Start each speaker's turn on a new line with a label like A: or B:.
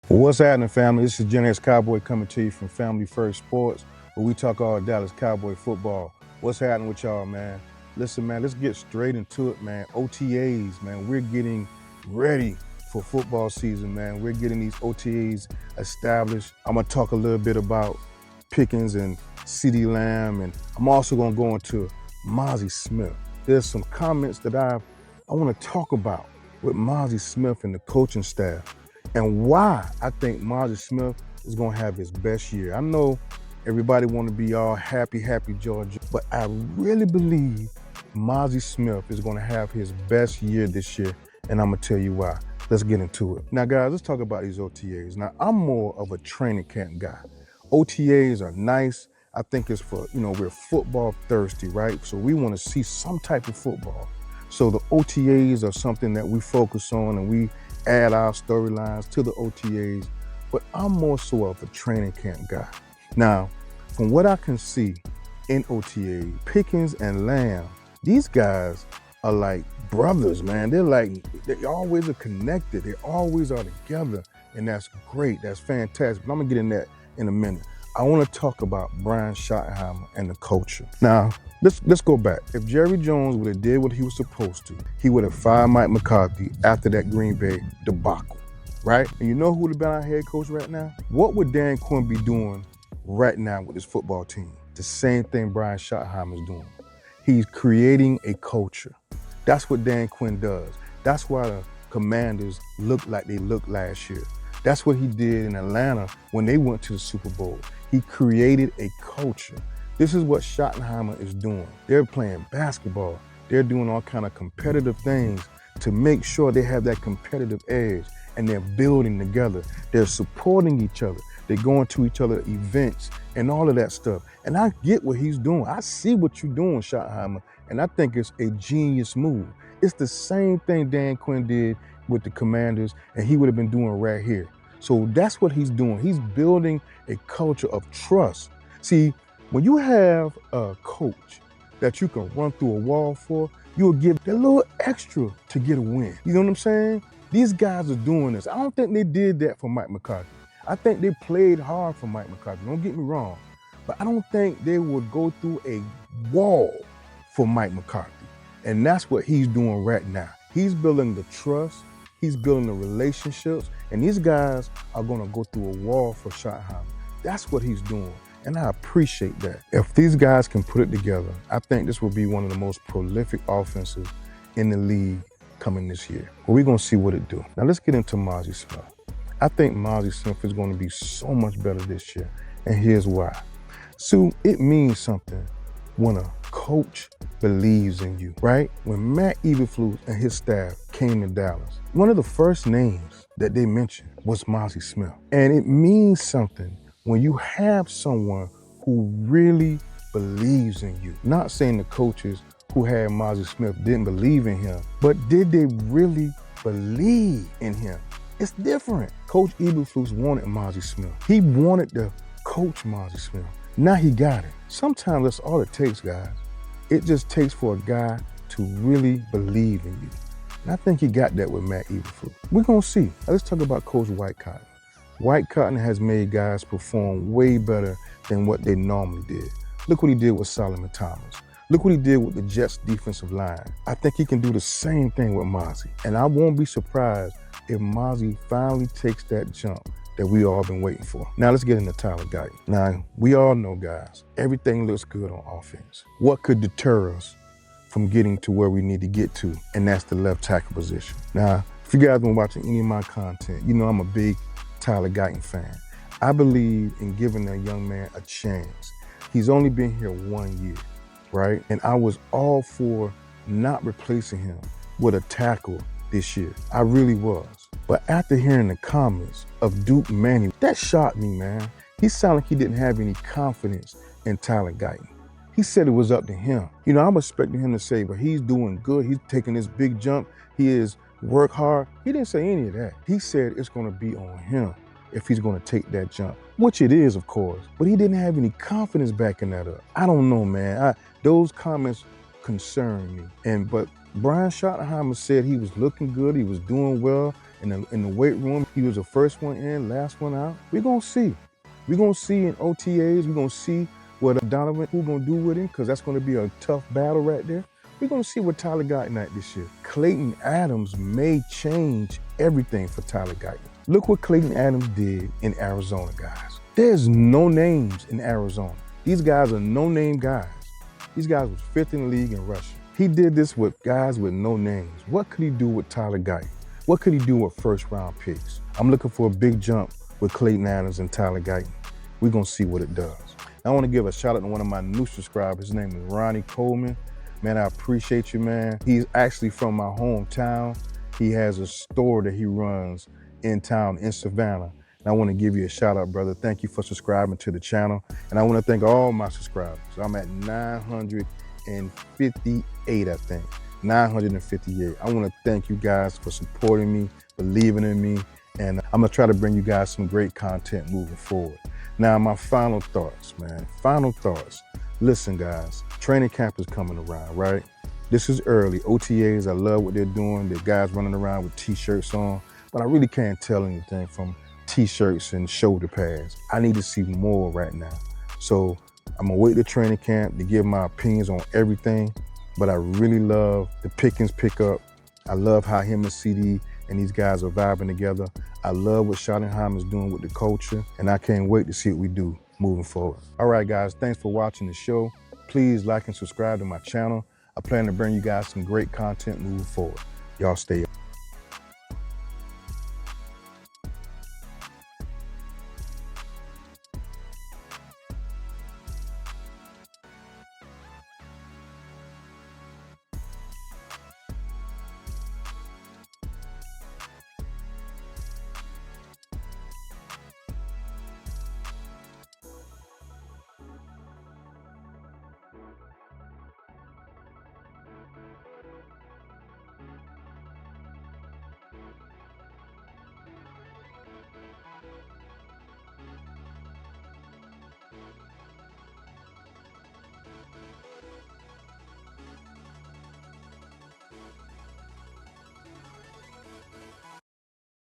A: What's happening, family? This is Gen X Cowboy coming to you from Family First Sports, where we talk all Dallas Cowboy football. What's happening with y'all, man? Listen, man, let's get straight into it, man. OTAs, man. We're getting ready for football season, man. We're getting these OTAs established. I'm going to talk a little bit about Pickens and CeeDee Lamb, and I'm also going to go into Mozzie Smith. There's some comments that I want to talk about with Mozzie Smith and the coaching staff, and why I think Mozzie Smith is going to have his best year. I know everybody want to be all happy Georgia, but I really believe Mozzie Smith is going to have his best year this year, and I'm going to tell you why. Let's get into it. Now, guys, let's talk about these OTAs. Now, I'm more of a training camp guy. OTAs are nice. I think it's for, we're football thirsty, right? So we want to see some type of football. So the OTAs are something that we focus on, and we add our storylines to the OTAs, but I'm more so of a training camp guy. Now, from what I can see in OTA, Pickens and Lamb, these guys are like brothers, man. They always are connected. They always are together, and that's great. That's fantastic. But I'm gonna get in that in a minute. I want to talk about Brian Schottenheimer and the culture. Now, let's go back. If Jerry Jones would have did what he was supposed to, he would have fired Mike McCarthy after that Green Bay debacle, right? And you know who would have been our head coach right now? What would Dan Quinn be doing right now with his football team? The same thing Brian Schottenheimer is doing. He's creating a culture. That's what Dan Quinn does. That's why the Commanders look like they looked last year. That's what he did in Atlanta when they went to the Super Bowl. He created a culture. This is what Schottenheimer is doing. They're playing basketball. They're doing all kind of competitive things to make sure they have that competitive edge, and they're building together. They're supporting each other. They're going to each other's events and all of that stuff. And I get what he's doing. I see what you're doing, Schottenheimer, and I think it's a genius move. It's the same thing Dan Quinn did with the Commanders, and he would have been doing right here. So that's what he's doing. He's building a culture of trust. See, when you have a coach that you can run through a wall for, you'll give a little extra to get a win. You know what I'm saying? These guys are doing this. I don't think they did that for Mike McCarthy. I think they played hard for Mike McCarthy. Don't get me wrong. But I don't think they would go through a wall for Mike McCarthy. And that's what he's doing right now. He's building the trust. He's building the relationships. And these guys are going to go through a wall for Schottenheimer. That's what he's doing. And I appreciate that. If these guys can put it together, I think this will be one of the most prolific offenses in the league coming this year. But we're going to see what it do. Now let's get into Mozzie Smith. I think Mozzie Smith is going to be so much better this year. And here's why. So it means something when a coach believes in you, right? When Matt Eberflus and his staff came to Dallas, one of the first names that they mentioned was Mozzie Smith. And it means something when you have someone who really believes in you. Not saying the coaches who had Mozzie Smith didn't believe in him, but did they really believe in him? It's different. Coach Eberflus wanted Mozzie Smith. He wanted to coach Mozzie Smith. Now he got it. Sometimes that's all it takes, guys. It just takes for a guy to really believe in you. And I think he got that with Matt Eberflus. We're going to see. Now let's talk about Coach White Cotton. White Cotton has made guys perform way better than what they normally did. Look what he did with Solomon Thomas. Look what he did with the Jets defensive line. I think he can do the same thing with Mozzie. And I won't be surprised if Mozzie finally takes that jump that we all been waiting for. Now let's get into Tyler Guyton. Now, we all know, guys, everything looks good on offense. What could deter us from getting to where we need to get to? And that's the left tackle position. Now, if you guys been watching any of my content, you know I'm a big Tyler Guyton fan. I believe in giving that young man a chance. He's only been here 1 year, right? And I was all for not replacing him with a tackle this year. I really was. But after hearing the comments of Duke Manning, that shocked me, man. He sounded like he didn't have any confidence in Tyler Guyton. He said it was up to him. You know, I'm expecting him to say, well, he's doing good. He's taking this big jump. He is work hard. He didn't say any of that. He said it's going to be on him if he's going to take that jump, which it is, of course. But he didn't have any confidence backing that up. I don't know, man. Those comments concern me. But Brian Schottenheimer said he was looking good. He was doing well. In the weight room, he was the first one in, last one out. We're going to see. We're going to see in OTAs. We're going to see what Donovan, who's going to do with him, because that's going to be a tough battle right there. We're going to see what Tyler Guyton at this year. Clayton Adams may change everything for Tyler Guyton. Look what Clayton Adams did in Arizona, guys. There's no names in Arizona. These guys are no-name guys. These guys was 5th in the league in rushing. He did this with guys with no names. What could he do with Tyler Guyton? What could he do with first-round picks? I'm looking for a big jump with Clayton Adams and Tyler Guyton. We're going to see what it does. I want to give a shout-out to one of my new subscribers. His name is Ronnie Coleman. Man, I appreciate you, man. He's actually from my hometown. He has a store that he runs in town in Savannah. And I want to give you a shout out, brother. Thank you for subscribing to the channel. And I want to thank all my subscribers. I'm at 958, I think. 958. I want to thank you guys for supporting me, believing in me. And I'm going to try to bring you guys some great content moving forward. Now, my final thoughts, man. Final thoughts. Listen, guys, training camp is coming around, right? This is early. OTAs, I love what they're doing. The guys running around with t-shirts on, but I really can't tell anything from t-shirts and shoulder pads. I need to see more right now. So I'm gonna wait to training camp to give my opinions on everything, but I really love the Pickens pickup. I love how him and CD and these guys are vibing together. I love what Schottenheimer is doing with the culture, and I can't wait to see what we do moving forward. All right, guys, thanks for watching the show. Please like and subscribe to my channel. I plan to bring you guys some great content moving forward. Y'all stay up.